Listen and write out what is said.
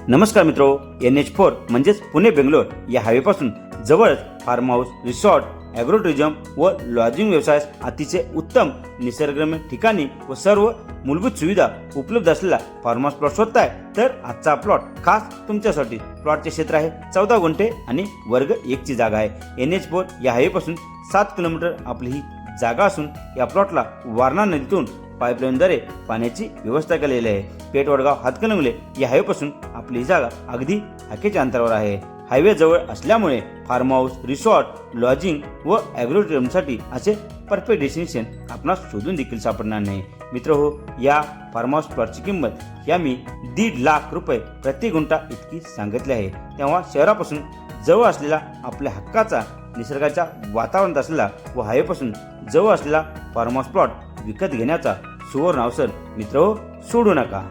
नमस्कार मित्रो, NH4 म्हणजेच पुणे बेंगलोर या हायवेपासून जवळच farm house, resort, agro tourism व लॉजिंग व्यवसायास अतिशय उत्तम निसर्गरम्य ठिकाणी व सर्व मूलभूत सुविधा उपलब्ध असलेला फार्म हाऊस प्लॉट शोधताय तर आजचा प्लॉट खास तुमच्यासाठी. प्लॉटचे क्षेत्र आहे 14 गुंठे आणि वर्ग 1 ची जागा आहे. NH4 या हायवेपासून 7 किलोमीटर आपली ही जागा असून या प्लॉटला वारणा नदीतून पाईपलाईनद्वारे पाण्याची व्यवस्था केलेली आहे. पेठ वडगाव हातकणंगले या हायवेपासून आपली ही जागा अगदी हाकेच्या अंतरावर आहे. हायवे जवळ असल्यामुळे फार्म हाऊस, रिसॉर्ट, लॉजिंग व ॲग्रो टुरिझमसाठी असे परफेक्ट डेस्टिनेशन आपणास शोधून देखील सापडणार नाही. मित्र हो, या फार्म हाऊस प्लॉटची किंमत या मी 1.5 लाख रुपये प्रति गुंठा इतकी सांगितली आहे. तेव्हा शहरापासून जवळ असलेला आपल्या हक्काचा निसर्गाच्या वातावरणात असलेला व हायवेपासून जवळ असलेला फार्म हाऊस प्लॉट विकत घेण्याचा सुवर्ण अवसर मित्र हो सोडू नका.